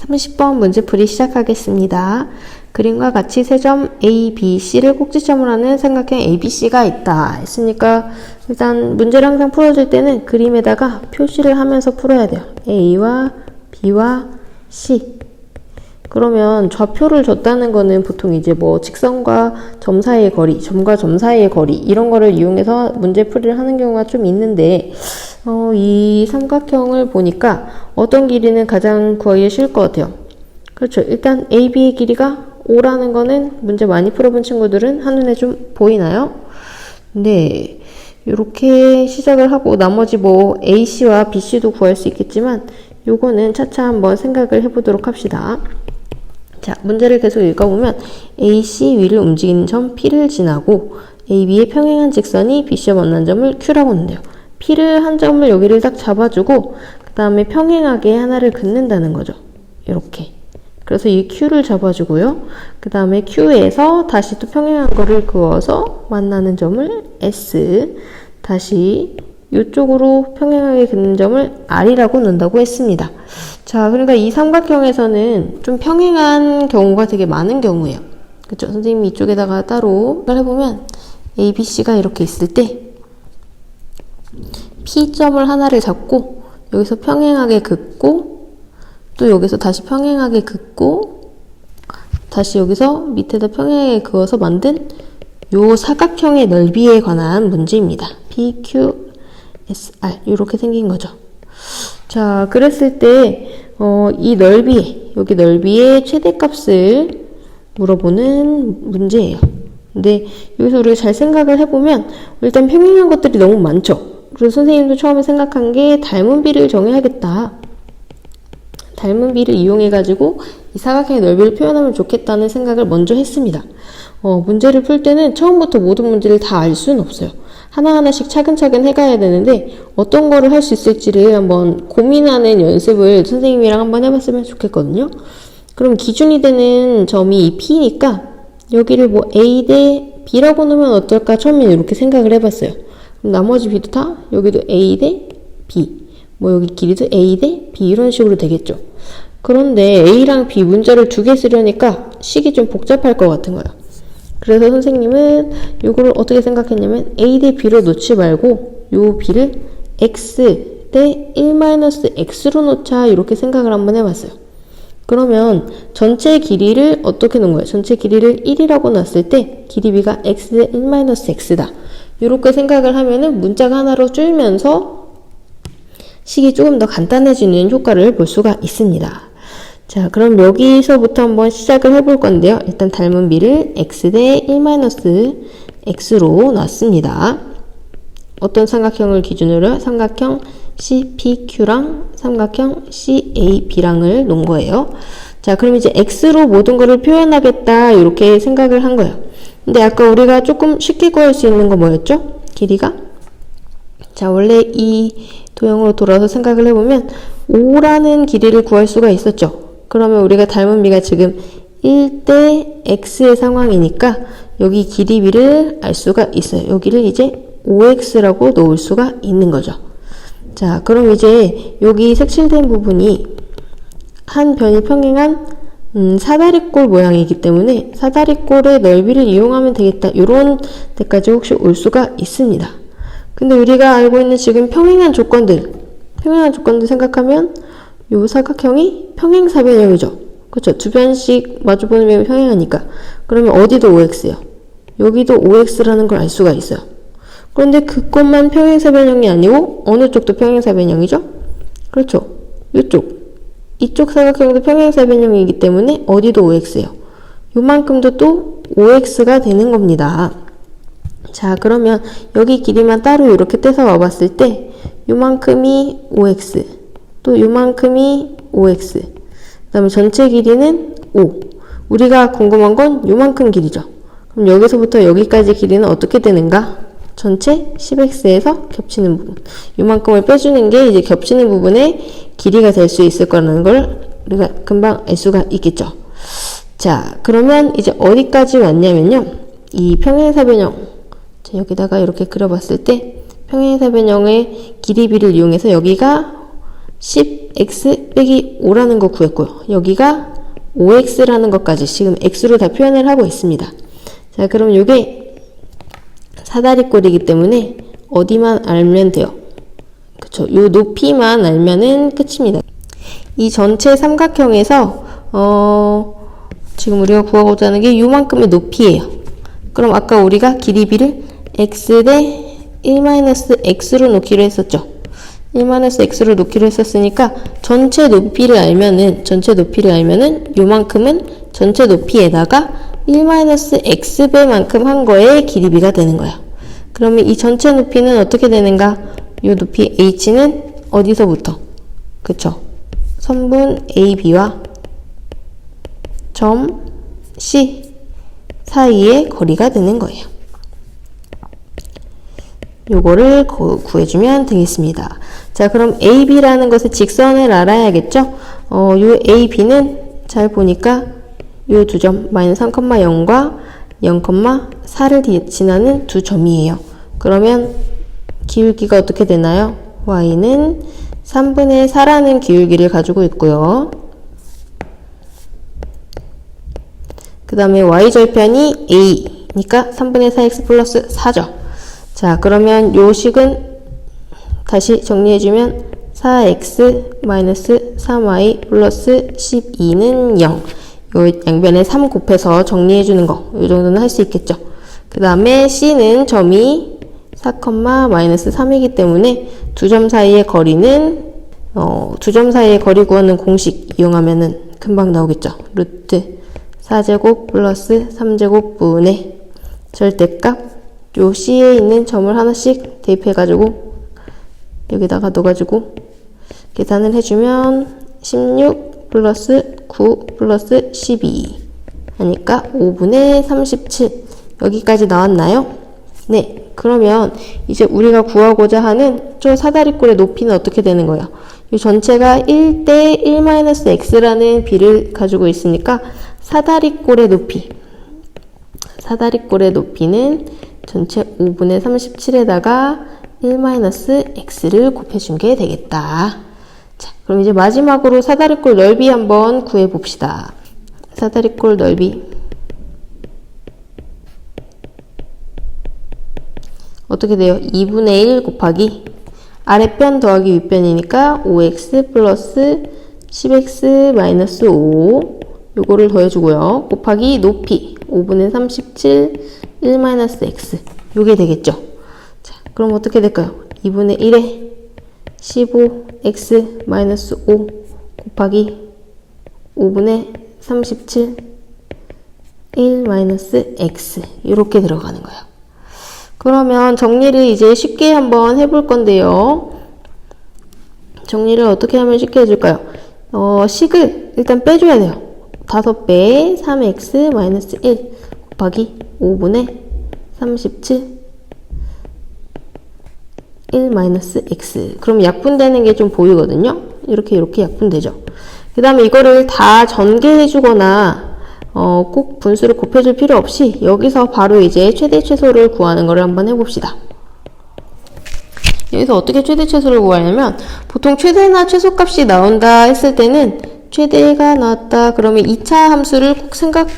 30번 문제풀이 시작하겠습니다. 그림과 같이 세 점 A, B, C를 꼭지점으로 하는 삼각형 ABC가 있다 했으니까 일단 문제를 항상 풀어줄 때는 그림에다가 표시를 하면서 풀어야 돼요. A와 B와 C. 그러면 좌표를 줬다는 거는 보통 이제 뭐 직선과 점 사이의 거리, 점과 점 사이의 거리 이런 거를 이용해서 문제풀이를 하는 경우가 좀 있는데 이 삼각형을 보니까 어떤 길이는 가장 구하기 쉬울 것 같아요. 그렇죠. 일단 AB의 길이가 5라는 거는 문제 많이 풀어본 친구들은 한눈에 좀 보이나요? 네. 이렇게 시작을 하고 나머지 뭐 AC와 BC도 구할 수 있겠지만 요거는 차차 한번 생각을 해보도록 합시다. 자, 문제를 계속 읽어보면 AC 위를 움직이는 점 P를 지나고 AB의 평행한 직선이 BC와 만난 점을 Q라고 하는데요. P를 한 점을 여기를 딱 잡아주고 그 다음에 평행하게 하나를 긋는다는 거죠. 이렇게. 그래서 이 Q를 잡아주고요. 그 다음에 Q에서 다시 또 평행한 거를 그어서 만나는 점을 S, 다시 이쪽으로 평행하게 긋는 점을 R이라고 놓는다고 했습니다. 자, 그러니까 이 삼각형에서는 좀 평행한 경우가 되게 많은 경우예요. 그쵸? 선생님이 이쪽에다가 따로 해보면 ABC가 이렇게 있을 때 P점을 하나를 잡고 여기서 평행하게 긋고 또 여기서 다시 평행하게 긋고 다시 여기서 밑에다 평행하게 그어서 만든 요 사각형의 넓이에 관한 문제입니다. PQ SR 이렇게 생긴 거죠. 자, 그랬을 때 이 넓이, 여기 넓이의 최대값을 물어보는 문제예요. 근데 여기서 우리가 잘 생각을 해보면 일단 평행한 것들이 너무 많죠. 그래서 선생님도 처음에 생각한 게 닮은 비를 정해야겠다. 닮은 비를 이용해가지고 이 사각형의 넓이를 표현하면 좋겠다는 생각을 먼저 했습니다. 문제를 풀 때는 처음부터 모든 문제를 다 알 수는 없어요. 하나하나씩 차근차근 해가야 되는데 어떤 거를 할 수 있을지를 한번 고민하는 연습을 선생님이랑 한번 해봤으면 좋겠거든요. 그럼 기준이 되는 점이 이 P니까 여기를 뭐 A 대 B라고 놓으면 어떨까 처음에는 이렇게 생각을 해봤어요. 그럼 나머지 B도 다 여기도 A 대 B, 뭐 여기 길이도 A 대 B 이런 식으로 되겠죠. 그런데 A랑 B 문자를 두 개 쓰려니까 식이 좀 복잡할 것 같은 거예요. 그래서 선생님은 이거를 어떻게 생각했냐면 A 대 B로 놓지 말고 요 B를 X 대 1-X로 놓자 이렇게 생각을 한번 해봤어요. 그러면 전체 길이를 어떻게 놓은 거예요? 전체 길이를 1이라고 놨을 때 길이 B가 X 대 1-X다. 이렇게 생각을 하면은 문자가 하나로 줄면서 식이 조금 더 간단해지는 효과를 볼 수가 있습니다. 자, 그럼 여기서부터 한번 시작을 해볼 건데요. 일단 닮은 비를 x 대 1-x로 놨습니다. 어떤 삼각형을 기준으로? 삼각형 CPQ랑 삼각형 CAB랑을 놓은 거예요. 자, 그럼 이제 x로 모든 거를 표현하겠다 이렇게 생각을 한 거예요. 근데 아까 우리가 조금 쉽게 구할 수 있는 거 뭐였죠? 길이가? 자, 원래 이 도형으로 돌아서 생각을 해보면 5라는 길이를 구할 수가 있었죠. 그러면 우리가 닮은 비가 지금 1대 x의 상황이니까 여기 길이 비를 알 수가 있어요. 여기를 이제 5x라고 놓을 수가 있는 거죠. 자, 그럼 이제 여기 색칠된 부분이 한 변이 평행한 사다리꼴 모양이기 때문에 사다리꼴의 넓이를 이용하면 되겠다. 이런 데까지 혹시 올 수가 있습니다. 근데 우리가 알고 있는 지금 평행한 조건들 생각하면 요 사각형이 평행사변형이죠. 그렇죠. 두 변씩 마주보면 평행하니까. 그러면 어디도 5x예요. 여기도 5x라는 걸 알 수가 있어요. 그런데 그것만 평행사변형이 아니고 어느 쪽도 평행사변형이죠? 그렇죠. 이쪽 사각형도 평행사변형이기 때문에 어디도 5x예요. 요만큼도 또 5x가 되는 겁니다. 자, 그러면 여기 길이만 따로 이렇게 떼서 와봤을 때 요만큼이 5x, 또 요만큼이 5x, 그 다음에 전체 길이는 5. 우리가 궁금한 건 요만큼 길이죠. 그럼 여기서부터 여기까지 길이는 어떻게 되는가? 전체 10x에서 겹치는 부분. 요만큼을 빼주는 게 이제 겹치는 부분의 길이가 될 수 있을 거라는 걸 우리가 금방 알 수가 있겠죠. 자, 그러면 이제 어디까지 왔냐면요. 이 평행사변형. 자, 여기다가 이렇게 그려봤을 때 평행사변형의 길이 비를 이용해서 여기가 10x 빼기 5라는 거 구했고요. 여기가 5x라는 것까지 지금 x로 다 표현을 하고 있습니다. 자, 그럼 이게 사다리꼴이기 때문에 어디만 알면 돼요. 그쵸? 요 높이만 알면은 끝입니다. 이 전체 삼각형에서 지금 우리가 구하고자 하는 게 요만큼의 높이예요. 그럼 아까 우리가 길이비를 x 대 1-x로 놓기로 했었죠. 1-x로 놓기로 했었으니까 전체 높이를 알면은 요만큼은 전체 높이에다가 1-x배만큼 한 거의 길이비가 되는 거야. 그러면 이 전체 높이는 어떻게 되는가? 요 높이 h는 어디서부터? 그쵸? 선분 AB와 점 C 사이의 거리가 되는 거예요. 요거를 구해주면 되겠습니다. 자, 그럼 AB라는 것의 직선을 알아야겠죠? 요 AB는 잘 보니까 요 두 점, 마이너스 3,0과 0,4를 지나는 두 점이에요. 그러면 기울기가 어떻게 되나요? y는 3분의 4라는 기울기를 가지고 있고요. 그 다음에 y절편이 a니까 3분의 4x 플러스 4죠. 자, 그러면 요 식은 다시 정리해주면 4x 마이너스 3y 플러스 12는 0. 요 양변에 3 곱해서 정리해주는 거. 요 정도는 할 수 있겠죠. 그 다음에 c는 점이 4, 마이너스 3이기 때문에 두 점 사이의 거리는 두 점 사이의 거리 구하는 공식 이용하면은 금방 나오겠죠. 루트 4제곱 플러스 3제곱 분의 절대값 요 C에 있는 점을 하나씩 대입해가지고 여기다가 넣어가지고 계산을 해주면 16 플러스 9 플러스 12 하니까 5분의 37 여기까지 나왔나요? 네. 그러면 이제 우리가 구하고자 하는 저 사다리꼴의 높이는 어떻게 되는 거예요? 이 전체가 1대 1-x라는 비를 가지고 있으니까 사다리꼴의 높이는 전체 5분의 37에다가 1-x를 곱해준 게 되겠다. 자, 그럼 이제 마지막으로 사다리꼴 넓이 한번 구해봅시다. 사다리꼴 넓이 어떻게 돼요? 2분의 1 곱하기 아랫변 더하기 윗변이니까 5x 플러스 10x 마이너스 5 요거를 더해주고요. 곱하기 높이 5분의 37 1-x 요게 되겠죠. 자, 그럼 어떻게 될까요? 2분의 1에 15x 마이너스 5 곱하기 5분의 37 1-x 이렇게 들어가는 거예요. 그러면 정리를 이제 쉽게 한번 해볼 건데요. 정리를 어떻게 하면 쉽게 해줄까요? 식을 일단 빼줘야 돼요. 5배 3x-1 곱하기 5분의 37 1-x 그럼 약분되는 게 좀 보이거든요. 이렇게 약분되죠. 그 다음에 이거를 다 전개해주거나 꼭 분수를 곱해줄 필요 없이 여기서 바로 이제 최대 최소를 구하는 거를 한번 해봅시다. 여기서 어떻게 최대 최소를 구하냐면 보통 최대나 최소값이 나온다 했을 때는 최대가 나왔다 그러면 2차 함수를 꼭 생각하죠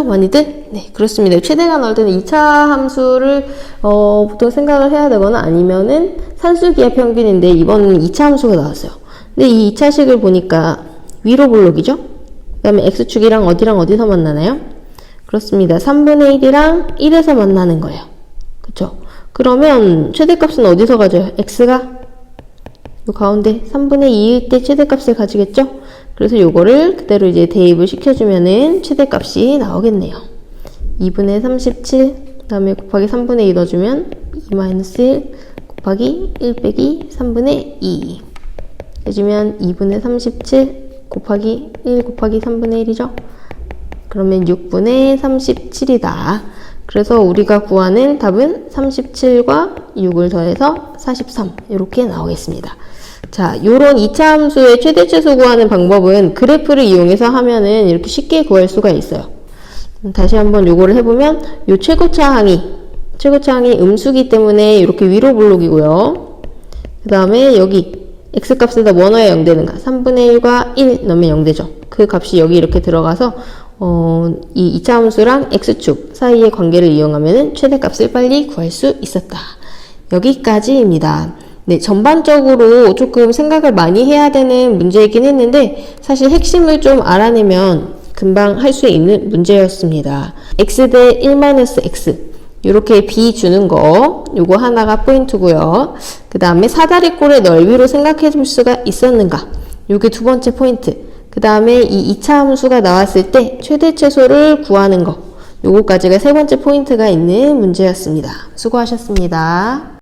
많이들? 네, 그렇습니다. 최대가 나올 때는 2차 함수를 보통 생각을 해야 되거나 아니면은 산수기하 평균인데 이번은 2차 함수가 나왔어요. 근데 이 2차식을 보니까 위로 볼록이죠? 그 다음에 x축이랑 어디서 만나나요? 그렇습니다. 3분의 1이랑 1에서 만나는 거예요. 그쵸? 그러면 최대값은 어디서 가져요? x가 요 가운데 3분의 2일 때 최대값을 가지겠죠? 그래서 요거를 그대로 이제 대입을 시켜주면은 최대값이 나오겠네요. 2분의 37, 그 다음에 곱하기 3분의 2 넣어주면 2-1 곱하기 1 빼기 3분의 2 해주면 2분의 37 곱하기 1 곱하기 3분의 1이죠? 그러면 6분의 37이다. 그래서 우리가 구하는 답은 37과 6을 더해서 43 이렇게 나오겠습니다. 자, 요런 2차 함수의 최대 최소 구하는 방법은 그래프를 이용해서 하면은 이렇게 쉽게 구할 수가 있어요. 다시 한번 요거를 해보면 요 최고차항이 음수기 때문에 이렇게 위로 볼록이고요. 그 다음에 여기 x값에다 뭐 넣어야 0되는가? 3분의 1과 1 넣으면 0되죠. 그 값이 여기 이렇게 들어가서 이 2차 함수랑 x축 사이의 관계를 이용하면 최대값을 빨리 구할 수 있었다. 여기까지입니다. 네, 전반적으로 조금 생각을 많이 해야 되는 문제이긴 했는데 사실 핵심을 좀 알아내면 금방 할 수 있는 문제였습니다. x 대 1-x 이렇게 b 주는 거 요거 하나가 포인트고요. 그 다음에 사다리꼴의 넓이로 생각해 볼 수가 있었는가? 요게 두 번째 포인트. 그 다음에 이 2차 함수가 나왔을 때 최대 최소를 구하는 거 요거까지가 세 번째 포인트가 있는 문제였습니다. 수고하셨습니다.